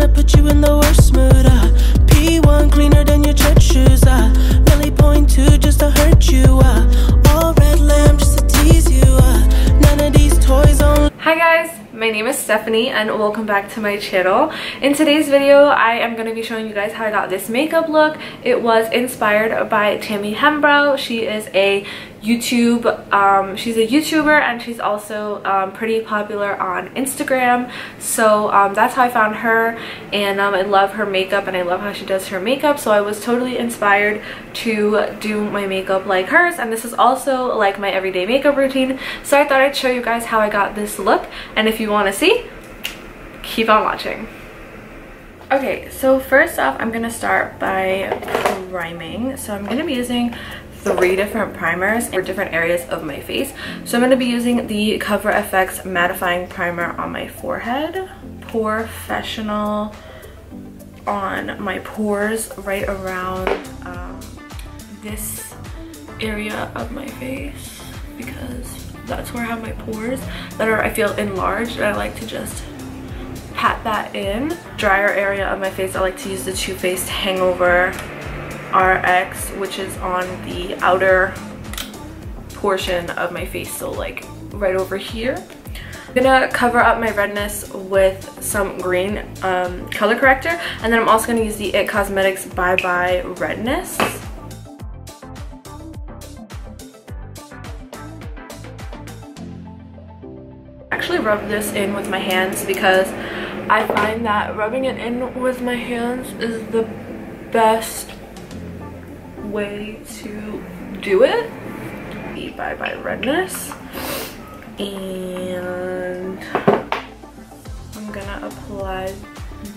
wanna put you in the worst mood. P1 cleaner than your church shoes. Really point two just to hurt you. All red lamb just to tease you. None of these toys on. Hi guys, my name is Stephanie and welcome back to my channel. In today's video, I am going to be showing you guys how I got this makeup look. It was inspired by Tammy Hembrow. She is a YouTuber and she's also pretty popular on Instagram. So that's how I found her, and I love her makeup and I love how she does her makeup. So I was totally inspired to do my makeup like hers, and this is also like my everyday makeup routine. So I thought I'd show you guys how I got this look, and if you want to see, keep on watching. Okay, so first off, I'm gonna start by priming. So I'm gonna be using 3 different primers for different areas of my face. So I'm going to be using the Cover FX mattifying primer on my forehead, Professional on my pores right around this area of my face, because that's where I have my pores that are, I feel, enlarged, and I like to just pat that in. Drier area of my face, I like to use the Too Faced Hangover RX, which is on the outer portion of my face, so like right over here. I'm gonna cover up my redness with some green color corrector, and then I'm also gonna use the IT Cosmetics Bye Bye Redness. I actually rub this in with my hands because I find that rubbing it in with my hands is the best way to do it. The Bye Bye Redness, and I'm gonna apply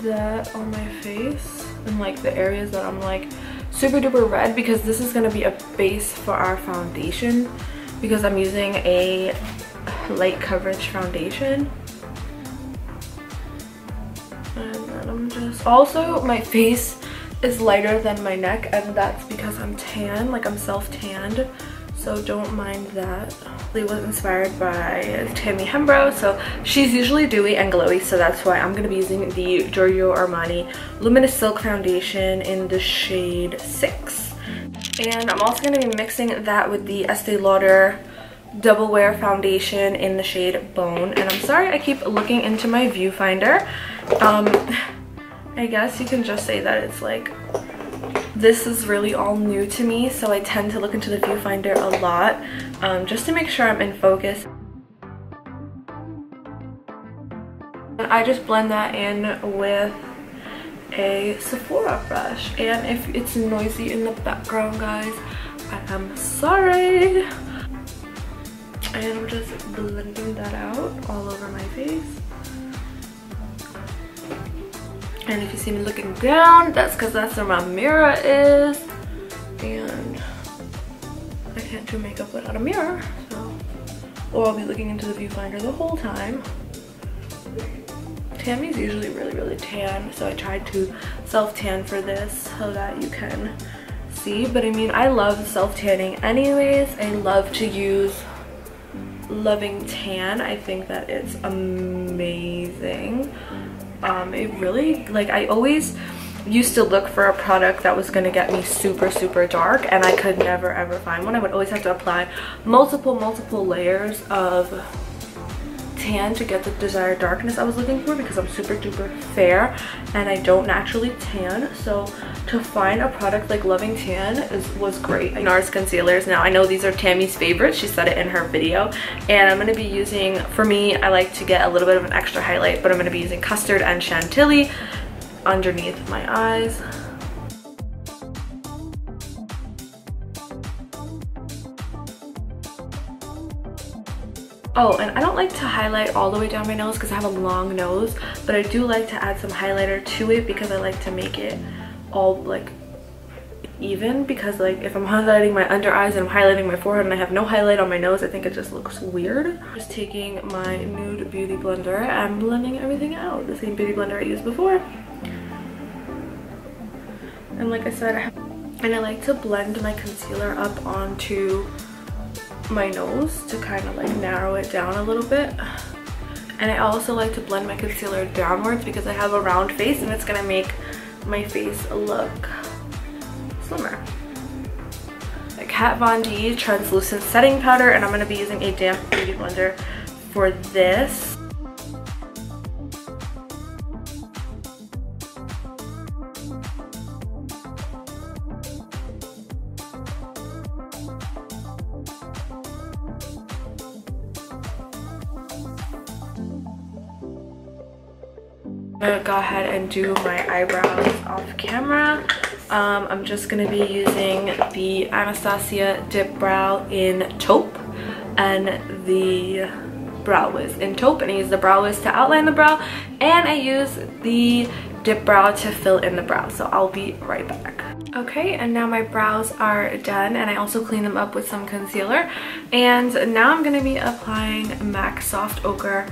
that on my face and like the areas that I'm like super duper red, because this is gonna be a base for our foundation, because I'm using a light coverage foundation. And then I'm just, also my face is lighter than my neck, and that's because I'm tan, like I'm self-tanned, so don't mind that. It was inspired by Tammy Hembrow, so she's usually dewy and glowy, so that's why I'm going to be using the Giorgio Armani Luminous Silk Foundation in the shade 6. And I'm also going to be mixing that with the Estee Lauder Double Wear Foundation in the shade Bone. And I'm sorry I keep looking into my viewfinder. I guess you can just say that it's like, this is really all new to me, so I tend to look into the viewfinder a lot just to make sure I'm in focus. And I just blend that in with a Sephora brush, and if it's noisy in the background, guys, I am sorry. And I'm just blending that out all over my face. And if you see me looking down, that's because that's where my mirror is. And I can't do makeup without a mirror, so. Or I'll be looking into the viewfinder the whole time. Tammy's usually really tan, so I tried to self-tan for this so that you can see. But I mean, I love self-tanning anyways. I love to use Loving Tan. I think that it's amazing. It really, like, I always used to look for a product that was going to get me super dark, and I could never ever find one. I would always have to apply multiple layers of tan to get the desired darkness I was looking for, because I'm super duper fair and I don't naturally tan. So to find a product like Loving Tan was great. NARS concealers. Now I know these are Tammy's favorites. She said it in her video, and I'm going to be using, for me, I like to get a little bit of an extra highlight, but I'm going to be using Custard and Chantilly underneath my eyes. Oh, and I don't like to highlight all the way down my nose because I have a long nose, but I do like to add some highlighter to it because I like to make it all like even, because like if I'm highlighting my under eyes and I'm highlighting my forehead and I have no highlight on my nose, I think it just looks weird. Just taking my nude beauty blender and blending everything out, the same beauty blender I used before. And like I said, I like to blend my concealer up onto my nose to kind of like narrow it down a little bit. And I also like to blend my concealer downwards because I have a round face and it's gonna make my face look slimmer. A Kat Von D translucent setting powder, and I'm gonna be using a damp beauty blender for this. I'm gonna go ahead and do my eyebrows off camera. I'm just gonna be using the Anastasia Dip Brow in Taupe and the Brow Wiz in Taupe, and I use the Brow Wiz to outline the brow, and I use the Dip Brow to fill in the brow. So I'll be right back. Okay, and now my brows are done, and I also cleaned them up with some concealer. And now I'm gonna be applying MAC Soft Ochre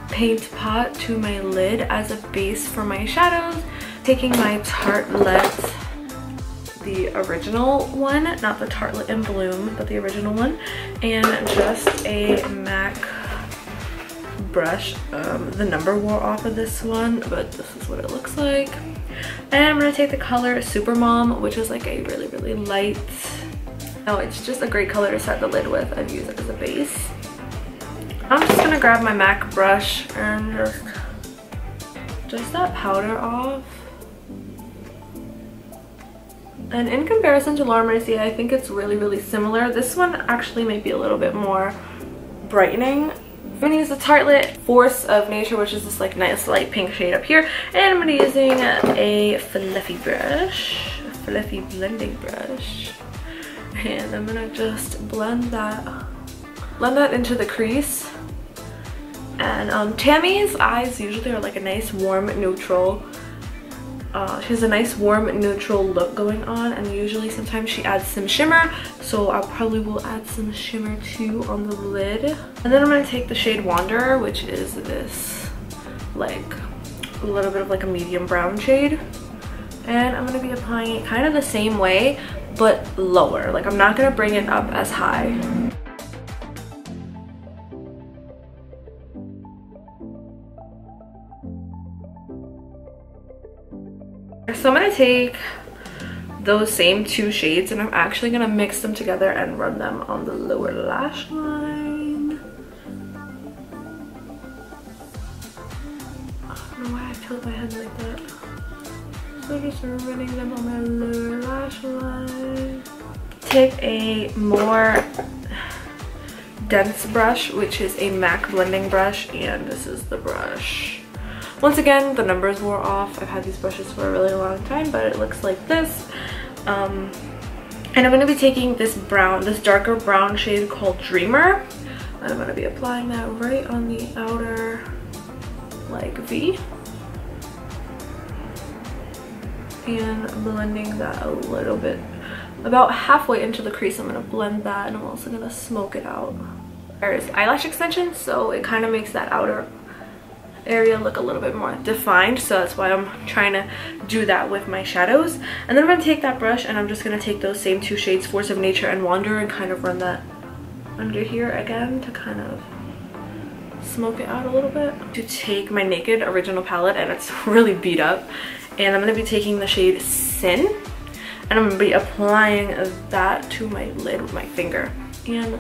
paint pot to my lid as a base for my shadows. Taking my Tartelette, the original one, not the Tartelette in Bloom, but the original one, and just a MAC brush. The number wore off of this one, but this is what it looks like. And I'm gonna take the color Super Mom, which is like a really light, it's just a great color to set the lid with and use it as a base. I'm just gonna grab my MAC brush and just dust that powder off. And in comparison to Laura Mercier, I think it's really similar. This one actually might be a little bit more brightening. I'm gonna use the Tartelette Force of Nature, which is this like nice light pink shade up here. And I'm gonna be using a fluffy brush, a fluffy blending brush. And I'm gonna just blend that into the crease. And Tammy's eyes usually are like a nice warm neutral. She has a nice warm neutral look going on, and usually sometimes she adds some shimmer, so I probably will add some shimmer too on the lid. And then I'm going to take the shade Wanderer, which is this like a little bit of like a medium brown shade, and I'm going to be applying it kind of the same way but lower. Like I'm not going to bring it up as high. So I'm going to take those same two shades and I'm actually going to mix them together and run them on the lower lash line. I don't know why I tilt my head like that. So just running them on my lower lash line. Take a more dense brush, which is a MAC blending brush, and this is the brush. Once again, the numbers wore off. I've had these brushes for a really long time, but it looks like this. And I'm going to be taking this darker brown shade called Dreamer. And I'm going to be applying that right on the outer, like, V. And blending that a little bit. About halfway into the crease, I'm going to blend that, and I'm also going to smoke it out. There's eyelash extension, so it kind of makes that outer area look a little bit more defined, so that's why I'm trying to do that with my shadows. And then I'm going to take that brush and I'm just going to take those same two shades, Force of Nature and Wanderer, and kind of run that under here again to kind of smoke it out a little bit. To take my Naked Original palette, and it's really beat up, and I'm going to be taking the shade Sin, and I'm going to be applying that to my lid with my finger. And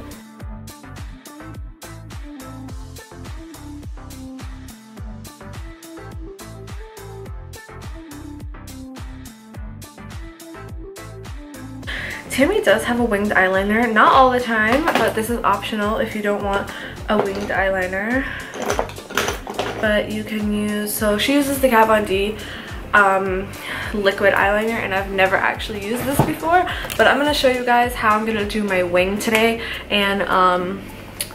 Tammy does have a winged eyeliner, not all the time, but this is optional if you don't want a winged eyeliner. But you can use, so she uses the Kat Von D liquid eyeliner, and I've never actually used this before, but I'm going to show you guys how I'm going to do my wing today, and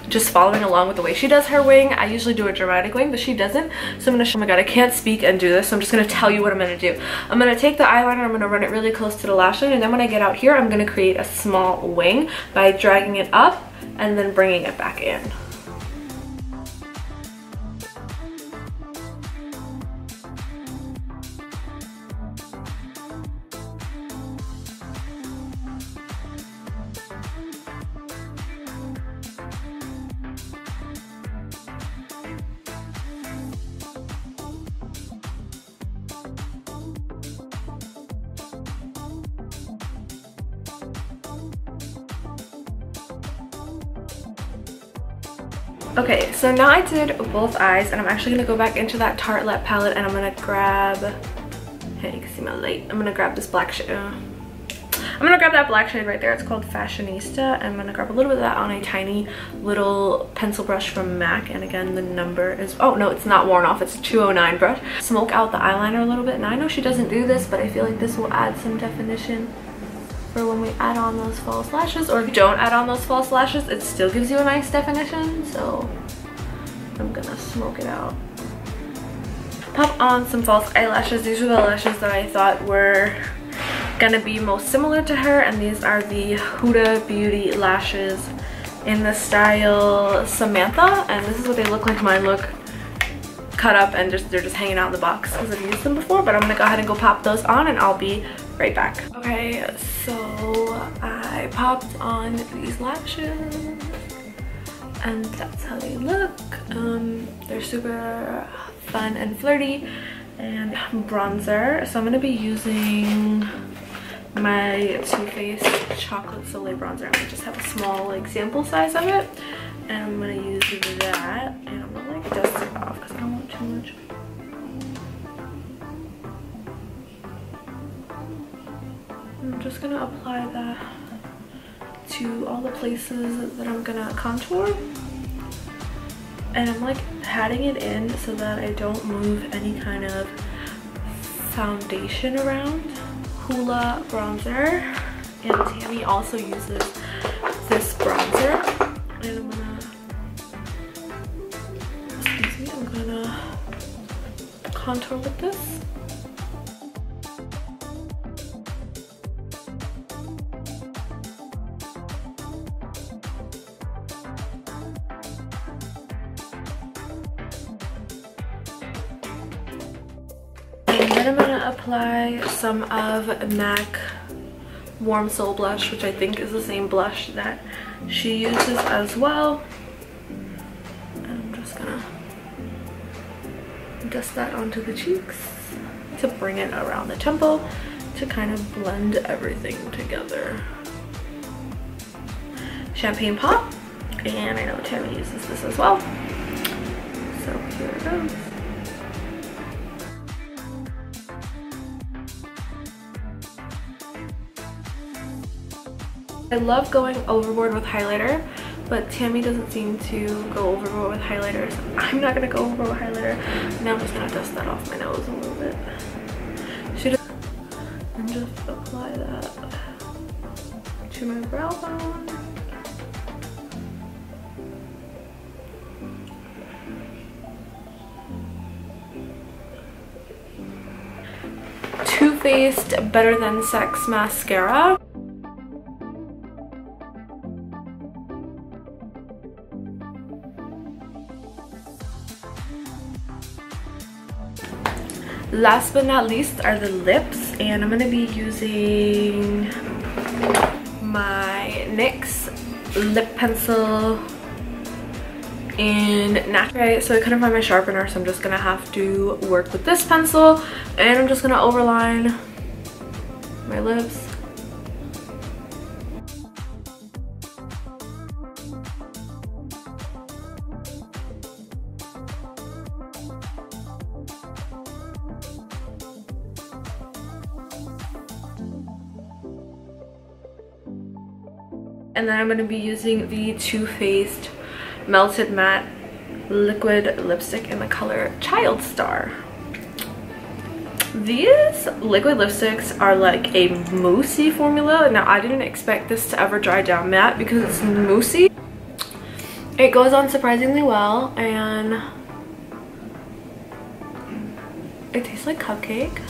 just following along with the way she does her wing. I usually do a dramatic wing, but she doesn't. So I'm going to show, oh my god, I can't speak and do this, so I'm just going to tell you what I'm going to do. I'm going to take the eyeliner, I'm going to run it really close to the lash line, and then when I get out here, I'm going to create a small wing by dragging it up and then bringing it back in. Okay, so now I did both eyes, and I'm actually gonna go back into that Tartelette palette, and I'm gonna grab, hey, you can see my light. I'm gonna grab this black shade. I'm gonna grab that black shade right there. It's called Fashionista. I'm gonna grab a little bit of that on a tiny little pencil brush from MAC. And again, the number is, oh no, it's not worn off. It's a 209 brush. Smoke out the eyeliner a little bit. Now I know she doesn't do this, but I feel like this will add some definition for when we add on those false lashes. Or if you don't add on those false lashes, it still gives you a nice definition. So I'm gonna smoke it out. Pop on some false eyelashes. These are the lashes that I thought were gonna be most similar to her, and these are the Huda Beauty lashes in the style Samantha, and this is what they look like. Mine look cut up and they're just hanging out in the box because I've used them before, but I'm gonna go ahead and go pop those on and I'll be right back. Okay, so I popped on these lashes and that's how they look. They're super fun and flirty. And bronzer, so I'm gonna be using my Too Faced Chocolate Soleil bronzer. I just have a small like sample size of it, and I'm gonna use that, and I'm gonna like dust it off because I don't want too much. I'm just gonna apply that to all the places that I'm gonna contour, and I'm like patting it in so that I don't move any kind of foundation around. Hoola bronzer, and Tammy also uses this bronzer, and I'm gonna, excuse me, I'm gonna contour with this. And then I'm gonna apply some of MAC Warm Soul blush, which I think is the same blush that she uses as well. And I'm just gonna dust that onto the cheeks to bring it around the temple to kind of blend everything together. Champagne Pop, and I know Tammy uses this as well. So here it goes. I love going overboard with highlighter, but Tammy doesn't seem to go overboard with highlighters. I'm not gonna go overboard with highlighter. Now I'm just gonna dust that off my nose a little bit. And just apply that to my brow bone. Too Faced Better Than Sex Mascara. Last but not least are the lips, and I'm gonna be using my NYX lip pencil in natural. Okay, so I couldn't find my sharpener, so I'm just gonna have to work with this pencil, and I'm just gonna overline my lips. And then I'm going to be using the Too Faced Melted Matte Liquid Lipstick in the color Child Star. These liquid lipsticks are like a moussey formula. Now, I didn't expect this to ever dry down matte because it's moussey. It goes on surprisingly well, and it tastes like cupcake.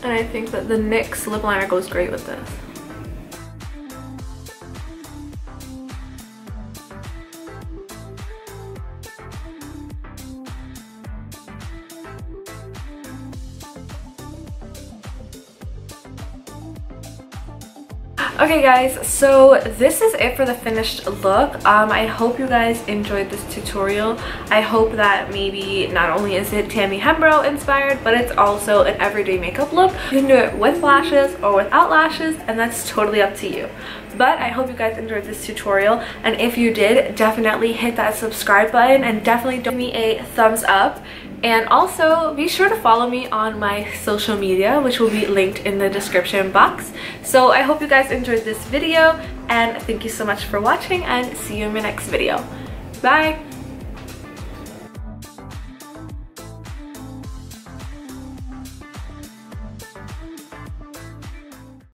And I think that the NYX lip liner goes great with this. Okay guys, so this is it for the finished look. I hope you guys enjoyed this tutorial. I hope that maybe not only is it Tammy Hembrow inspired, but it's also an everyday makeup look. You can do it with lashes or without lashes, and that's totally up to you. But I hope you guys enjoyed this tutorial, and if you did, definitely hit that subscribe button and definitely give me a thumbs up. And also be sure to follow me on my social media, which will be linked in the description box. So I hope you guys enjoyed this video, and thank you so much for watching, and see you in my next video. Bye!